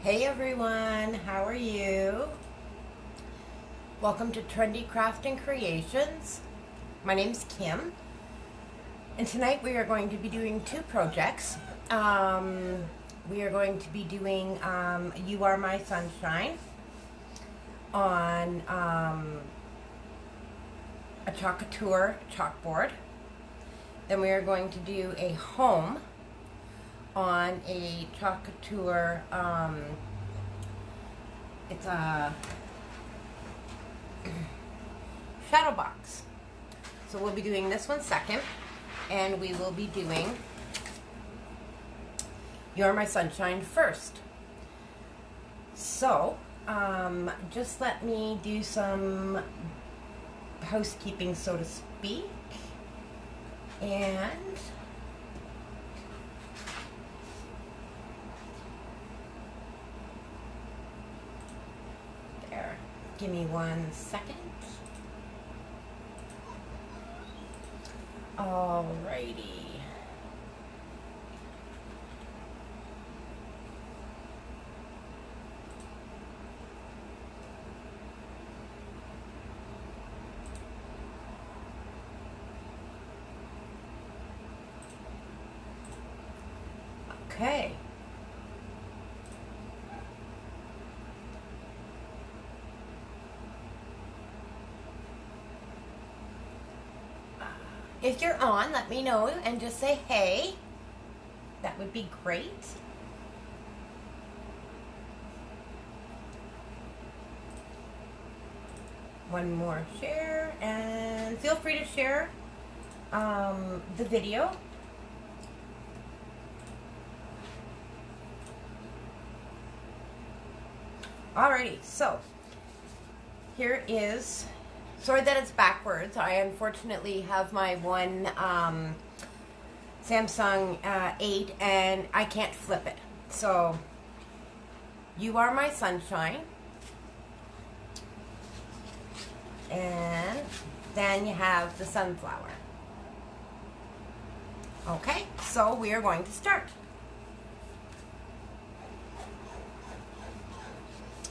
Hey everyone, how are you? Welcome to Trendy Crafting Creations. My name's Kim, and tonight we are going to be doing two projects. We are going to be doing You Are My Sunshine on a Chalkateur chalkboard. Then we are going to do a home on a Chalkateur, it's a shadow box. So we'll be doing this one second, and we will be doing You're My Sunshine first. So, just let me do some housekeeping, so to speak. And there, give me 1 second. Alrighty. Okay. If you're on, let me know and just say hey. That would be great. One more share, and feel free to share the video. Alrighty, so here is, sorry that it's backwards. I unfortunately have my one Samsung 8 and I can't flip it. So, You Are My Sunshine. And then you have the sunflower. Okay, so we are going to start.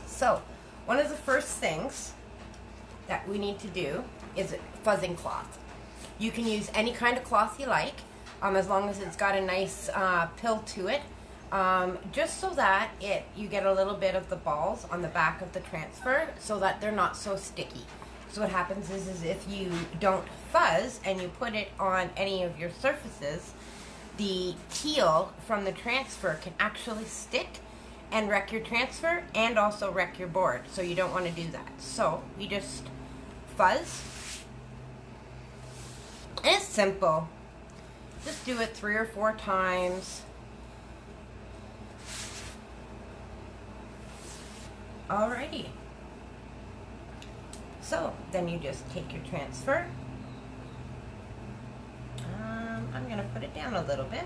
So, one of the first things that we need to do is fuzzing cloth. You can use any kind of cloth you like, as long as it's got a nice pill to it, just so that you get a little bit of the balls on the back of the transfer so that they're not so sticky. So what happens is if you don't fuzz and you put it on any of your surfaces, the peel from the transfer can actually stick and wreck your transfer and also wreck your board. So you don't want to do that. So we just fuzz. And it's simple. Just do it 3 or 4 times. Alrighty. So then you just take your transfer. I'm going to put it down a little bit.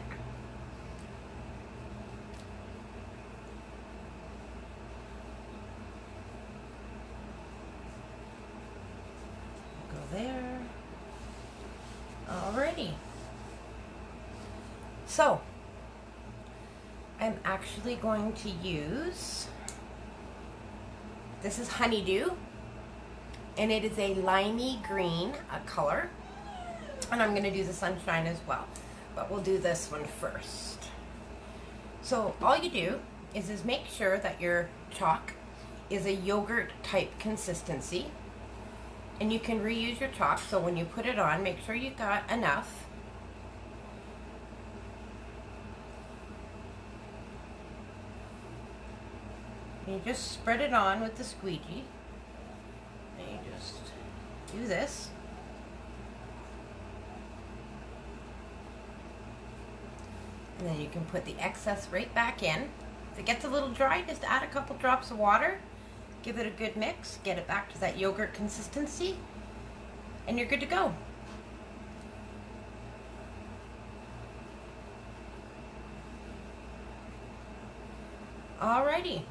There. Alrighty. So, I'm actually going to use, this is Honeydew, and it is a limey green color, and I'm going to do the sunshine as well, but we'll do this one first. So, all you do is make sure that your chalk is a yogurt type consistency. And you can reuse your chalk, so when you put it on, make sure you got enough. And you just spread it on with the squeegee. And you just do this. And then you can put the excess right back in. If it gets a little dry, just add a couple drops of water. Give it a good mix, get it back to that yogurt consistency, and you're good to go. Alrighty.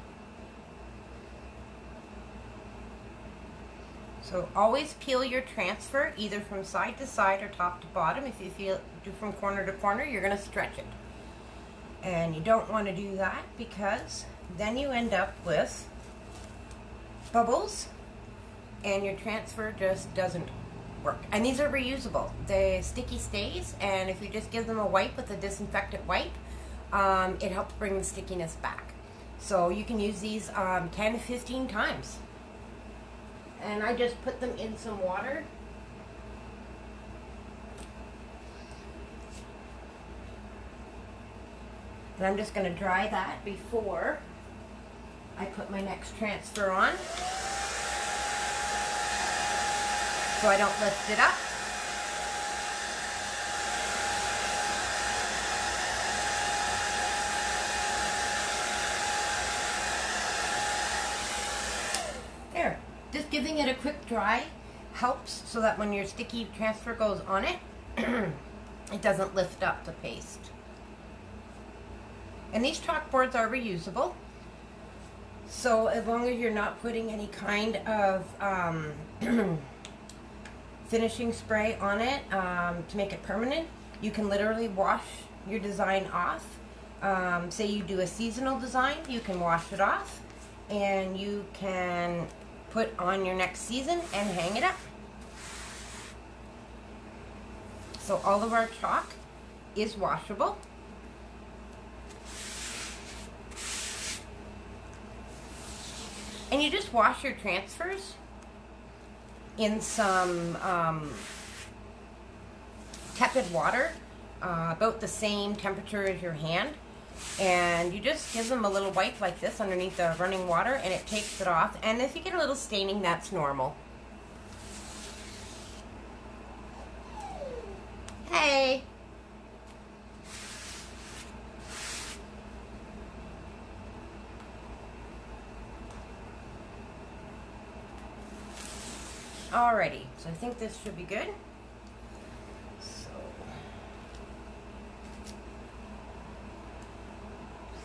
So always peel your transfer either from side to side or top to bottom. If you do from corner to corner, you're going to stretch it. And you don't want to do that because then you end up with bubbles and your transfer just doesn't work. And these are reusable. The sticky stays, and if you just give them a wipe with a disinfectant wipe, it helps bring the stickiness back. So you can use these 10 to 15 times. And I just put them in some water. And I'm just going to dry that before I put my next transfer on, so I don't lift it up. There. Just giving it a quick dry helps so that when your sticky transfer goes on it, it doesn't lift up the paste. And these chalkboards are reusable. So as long as you're not putting any kind of finishing spray on it to make it permanent, you can literally wash your design off. Say you do a seasonal design, you can wash it off and you can put on your next season and hang it up. So all of our chalk is washable. And you just wash your transfers in some tepid water, about the same temperature as your hand. And you just give them a little wipe like this underneath the running water and it takes it off. And if you get a little staining, that's normal. Hey! Alrighty, so I think this should be good. So,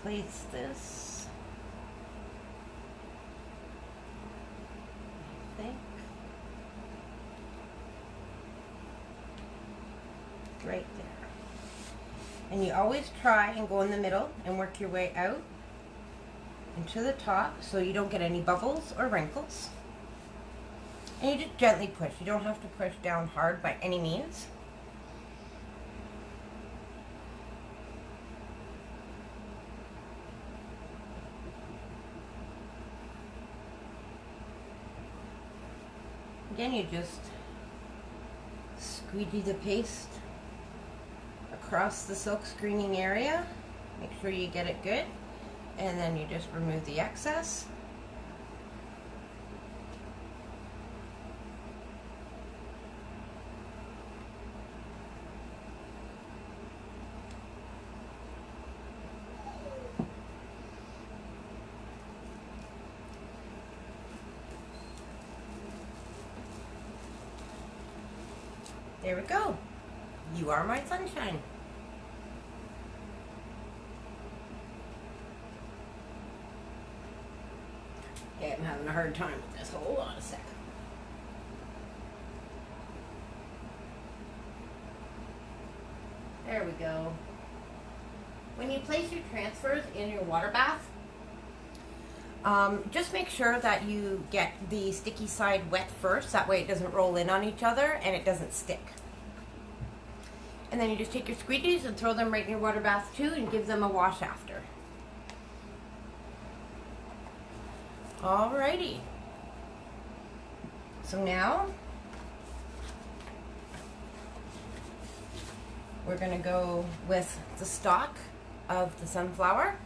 place this, I think, right there. And you always try and go in the middle and work your way out into the top so you don't get any bubbles or wrinkles. And you just gently push. You don't have to push down hard by any means. Again, you just squeegee the paste across the silk screening area. Make sure you get it good. And then you just remove the excess. There we go. You are my sunshine. Okay, I'm having a hard time with this. Hold on a second. There we go. When you place your transfers in your water bath, just make sure that you get the sticky side wet first. That way it doesn't roll in on each other and it doesn't stick. And then you just take your squeegees and throw them right in your water bath too and give them a wash after. Alrighty. So now we're going to go with the stalk of the sunflower.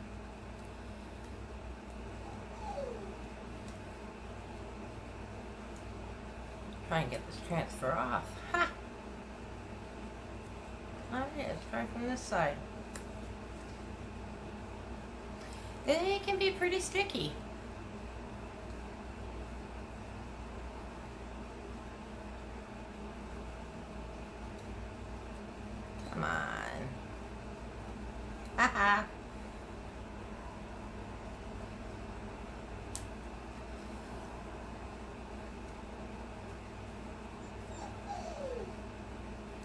Try and get this transfer off. Ha! Alright, let's try from this side. They can be pretty sticky. Come on. Haha.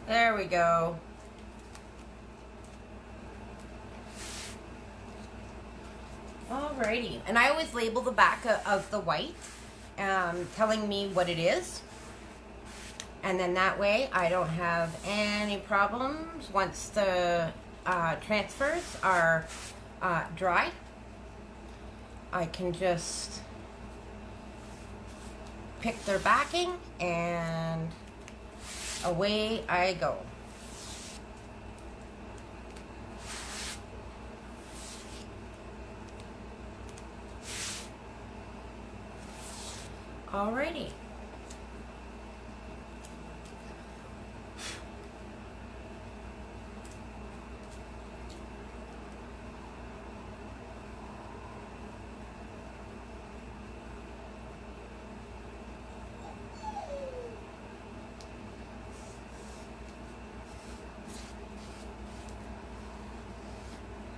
There we go. Alrighty, and I always label the back of the white, telling me what it is. And then that way I don't have any problems once the transfers are dry. I can just pick their backing and away I go. Alrighty.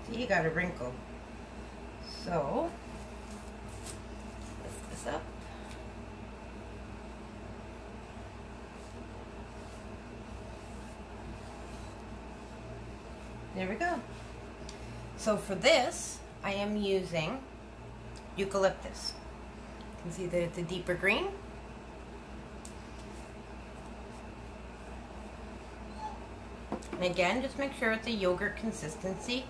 See, you got a wrinkle. So, lift this up. There we go. So for this, I am using eucalyptus. You can see that it's a deeper green. And again, just make sure it's a yogurt consistency.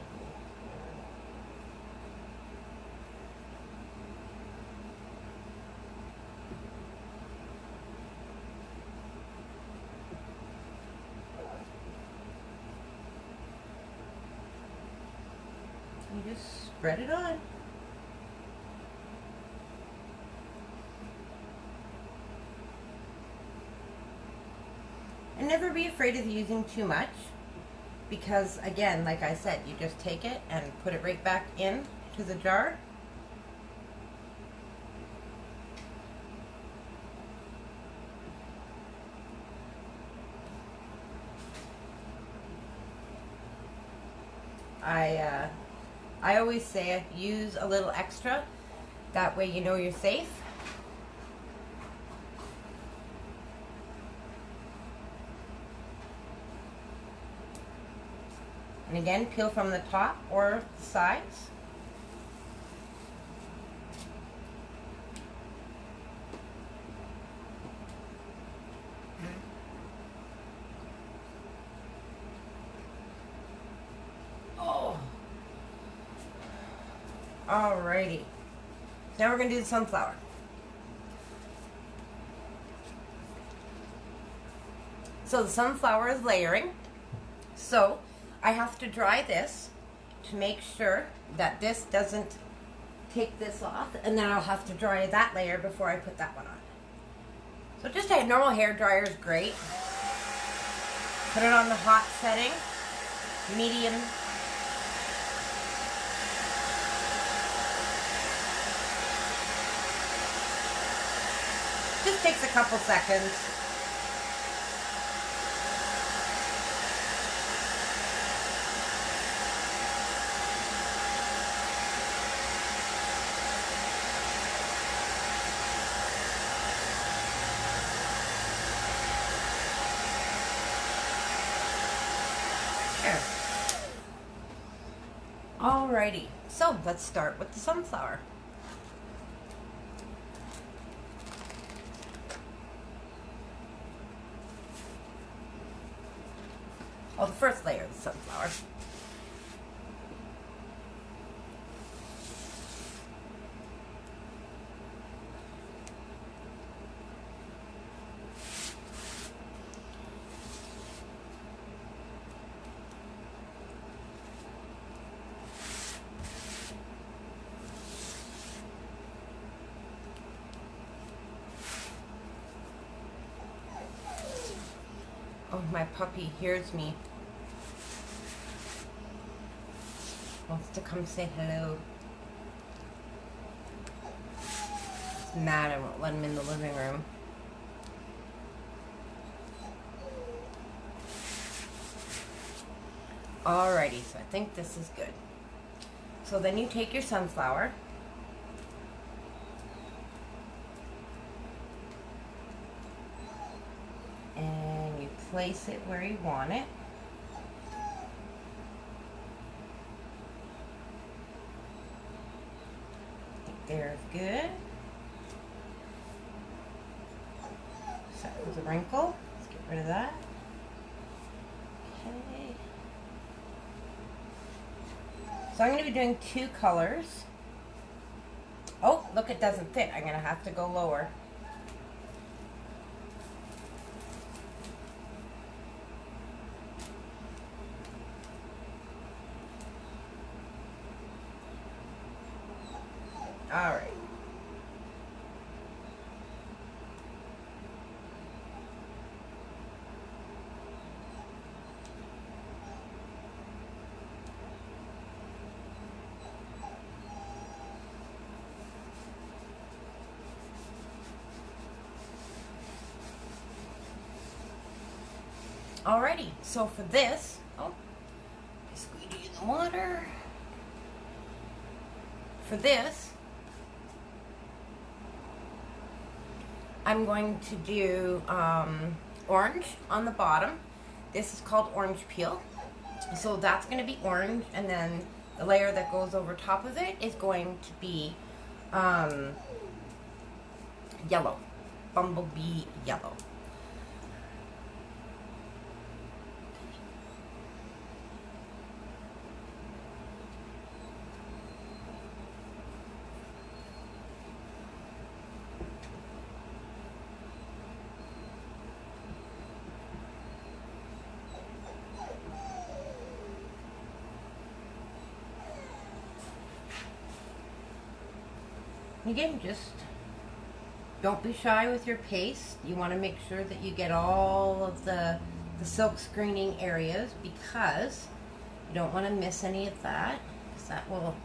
You just spread it on. And never be afraid of using too much, because again, like I said, you just take it and put it right back in to the jar. I always say use a little extra, that way you know you're safe. And again, peel from the top or the sides. Oh. Alrighty. Now we're going to do the sunflower. So the sunflower is layering. So I have to dry this to make sure that this doesn't take this off, and then I'll have to dry that layer before I put that one on. So just a normal hair dryer is great. Put it on the hot setting, medium. Just takes a couple seconds. Alrighty, so let's start with the sunflower. Oh, the first layer of the sunflower. Oh, my puppy hears me. Wants to come say hello. He's mad I won't let him in the living room. Alrighty, so I think this is good. So then you take your sunflower. And you place it where you want it. There's good. So that was a wrinkle. Let's get rid of that. Okay. So I'm going to be doing 2 colors. Oh, look, it doesn't fit. I'm going to have to go lower. All right. Alrighty, so for this, squeegee in the water. For this, I'm going to do orange on the bottom. This is called orange peel. So that's going to be orange, and then the layer that goes over top of it is going to be yellow, bumblebee yellow. Again, just don't be shy with your paste. You want to make sure that you get all of the silk screening areas, because you don't want to miss any of that, because that will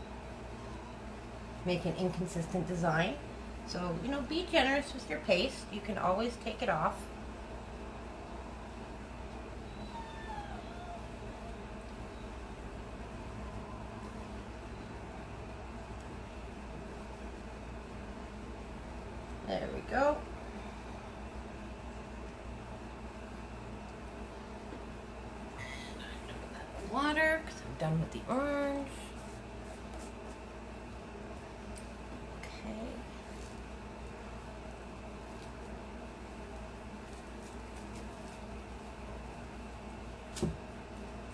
make an inconsistent design. So, you know, be generous with your paste. You can always take it off. There we go. Water, because I'm done with the orange. Okay.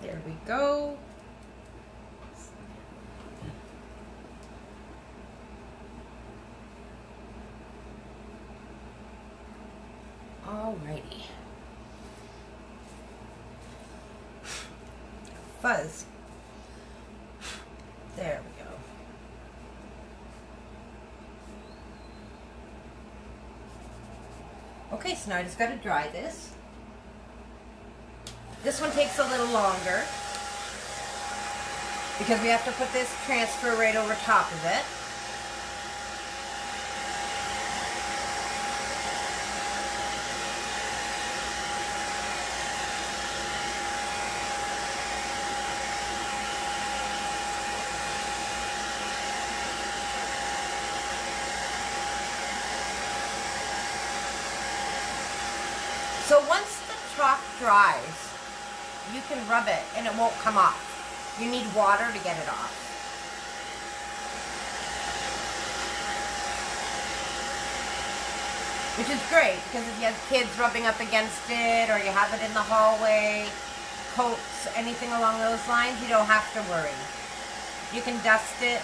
There we go. Alrighty. Fuzz. There we go. Okay, so now I just got to dry this. This one takes a little longer because we have to put this transfer right over top of it. So once the chalk dries, you can rub it and it won't come off. You need water to get it off. Which is great, because if you have kids rubbing up against it, or you have it in the hallway, coats, anything along those lines, you don't have to worry. You can dust it.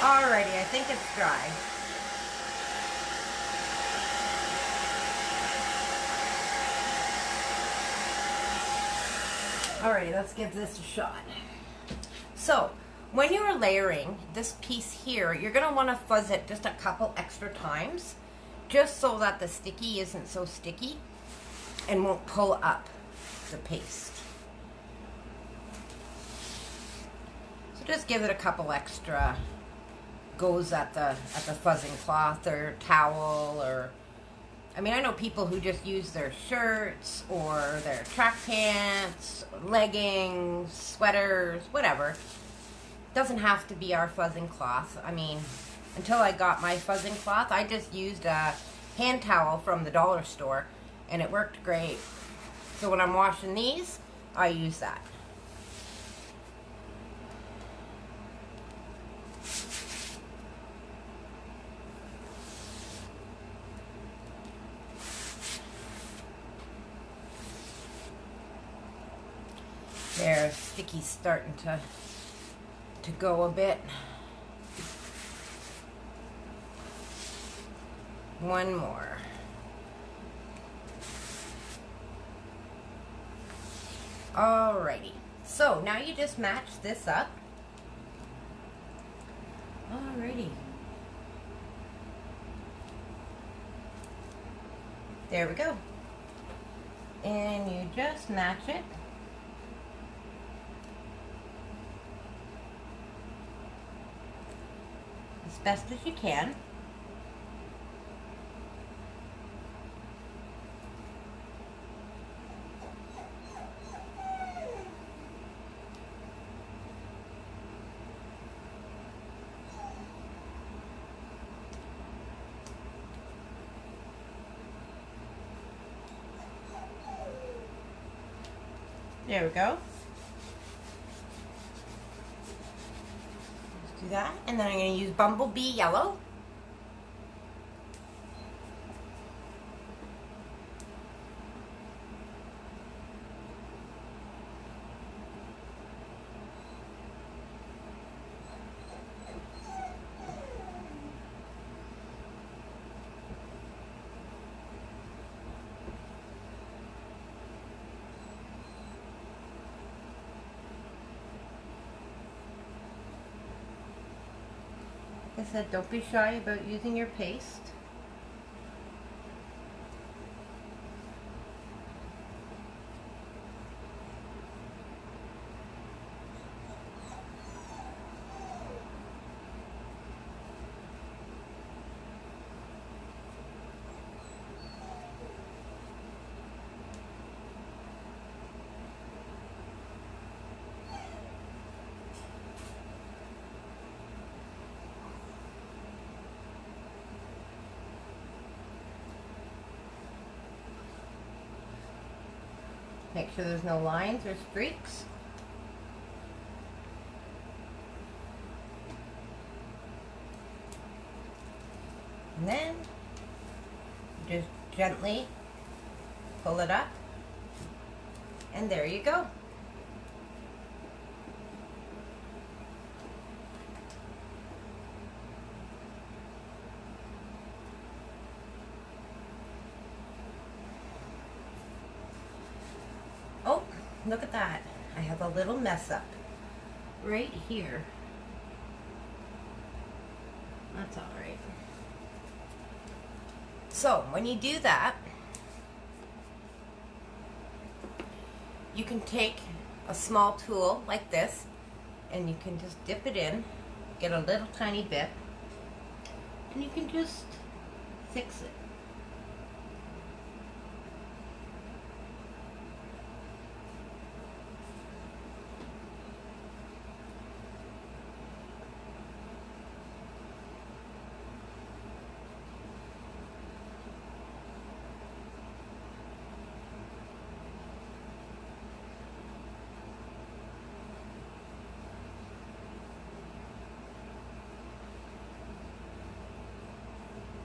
Alrighty, I think it's dry. Alrighty, let's give this a shot. So, when you are layering this piece here, you're going to want to fuzz it just a couple extra times, just so that the sticky isn't so sticky and won't pull up the paste. So just give it a couple extra goes at the fuzzing cloth or towel, or I mean, I know people who just use their shirts or their track pants, leggings, sweaters, whatever. Doesn't have to be our fuzzing cloth. I mean, until I got my fuzzing cloth, I just used a hand towel from the dollar store, and it worked great. So when I'm washing these, I use that. There, sticky's starting to go a bit. One more. Alrighty. So now you just match this up. Alrighty. There we go. And you just match it. As best as you can. There we go. Let's do that. And then I'm going to use Bumblebee Yellow. Like I said, don't be shy about using your paste. Make sure there's no lines or streaks. And then just gently pull it up. And there you go. Oh, look at that. I have a little mess up right here. That's all right. So when you do that, you can take a small tool like this and you can just dip it in, get a little tiny bit, and you can just fix it.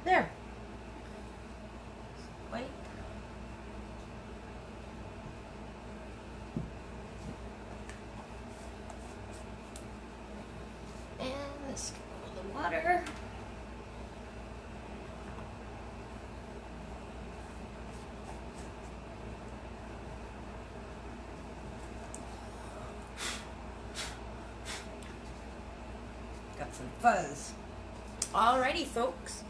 There. Wait. And let's go with the water. Got some fuzz. Alrighty, folks.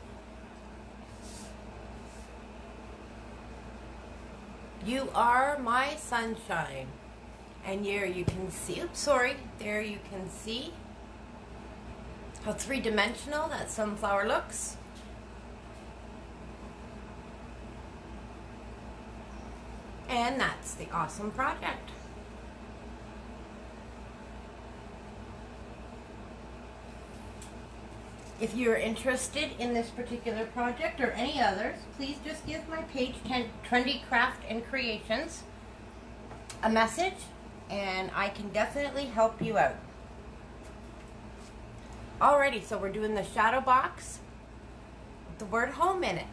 You are my sunshine. And here you can see, oops, sorry, there you can see how three-dimensional that sunflower looks. And that's the awesome project. If you're interested in this particular project or any others, please just give my page, Trendy Craft and Creations, a message, and I can definitely help you out. Alrighty, so we're doing the shadow box with the word home in it.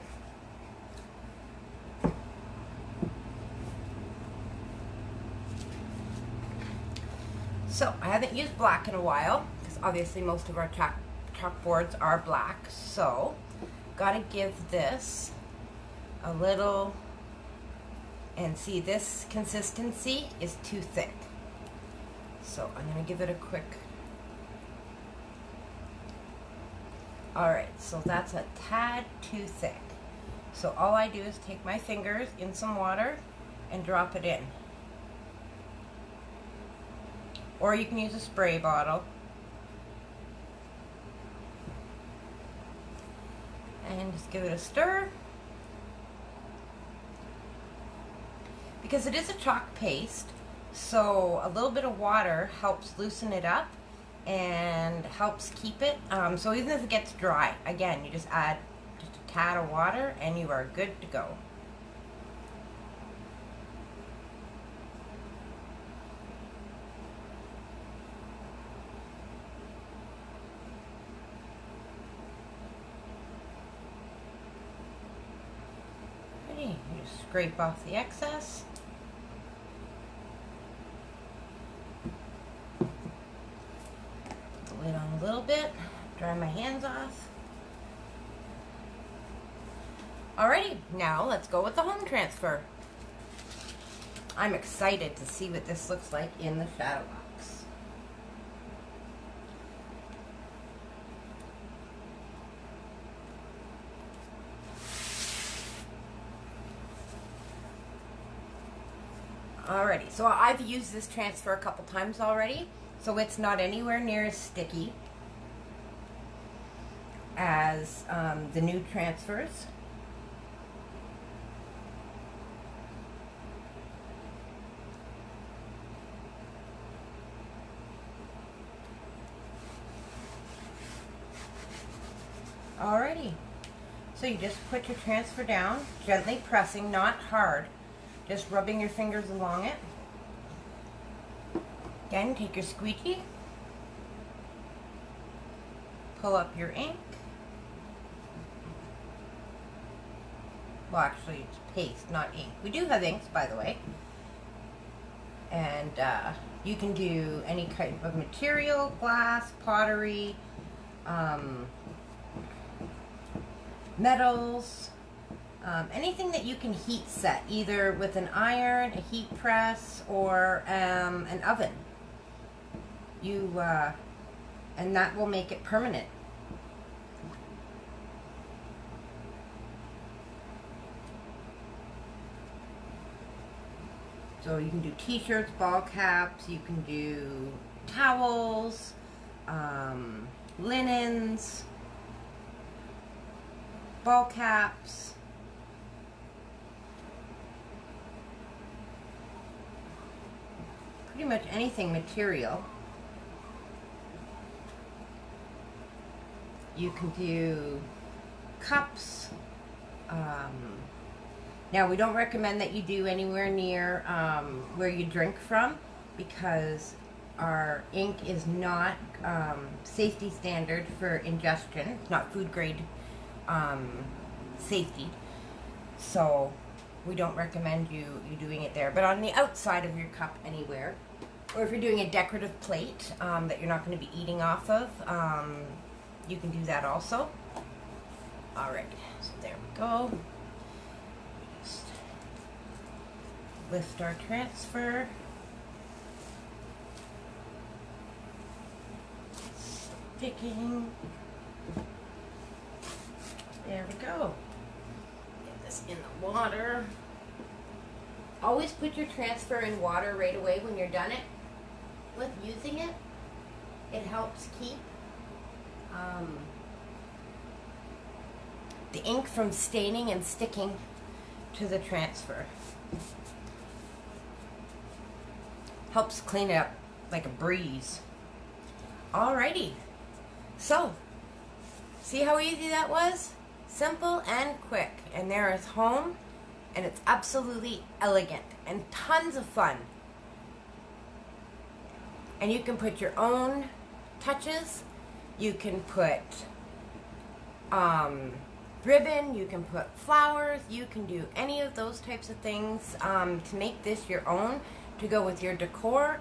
So I haven't used black in a while because obviously most of our chalkboards are black, so gotta give this a little, and see, this consistency is too thick, so I'm gonna give it a quick. Alright, so that's a tad too thick, so all I do is take my fingers in some water and drop it in, or you can use a spray bottle. And just give it a stir. Because it is a chalk paste, so a little bit of water helps loosen it up and helps keep it. So even if it gets dry, again, you just add just a tad of water and you are good to go. You just scrape off the excess. Put the lid on a little bit, dry my hands off. Alrighty, now let's go with the home transfer. I'm excited to see what this looks like in the shadow box. Alrighty, so I've used this transfer a couple times already, so it's not anywhere near as sticky as the new transfers. Alrighty, so you just put your transfer down, gently pressing, not hard. Just rubbing your fingers along it. Again, take your squeegee, pull up your ink. Well, actually, it's paste, not ink. We do have inks, by the way. And you can do any kind of material, glass, pottery, metals. Anything that you can heat set, either with an iron, a heat press, or an oven. And that will make it permanent. So you can do t-shirts, ball caps, you can do towels, linens, ball caps. Pretty much anything material. You can do cups. Now we don't recommend that you do anywhere near where you drink from, because our ink is not safety standard for ingestion. It's not food grade safety. So we don't recommend you doing it there, but on the outside of your cup anywhere, or if you're doing a decorative plate that you're not going to be eating off of, you can do that also. Alright, so there we go. Just lift our transfer. Sticking. There we go. Get this in the water. Always put your transfer in water right away when you're done it with using it. It helps keep the ink from staining and sticking to the transfer. Helps clean it up like a breeze. Alrighty, so See how easy that was? Simple and quick. And there is home, and it's absolutely elegant and tons of fun. And you can put your own touches. You can put ribbon, you can put flowers, you can do any of those types of things to make this your own, to go with your decor.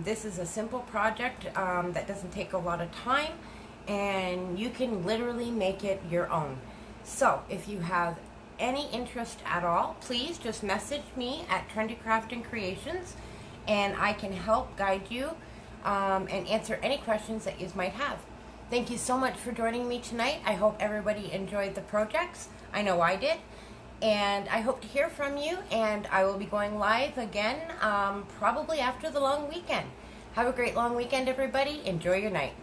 This is a simple project that doesn't take a lot of time, and you can literally make it your own. So if you have any interest at all, please just message me at Trendy Crafting Creations, and I can help guide you and answer any questions that you might have. Thank you so much for joining me tonight. I hope everybody enjoyed the projects. I know I did. And I hope to hear from you, and I will be going live again probably after the long weekend. Have a great long weekend, everybody. Enjoy your night.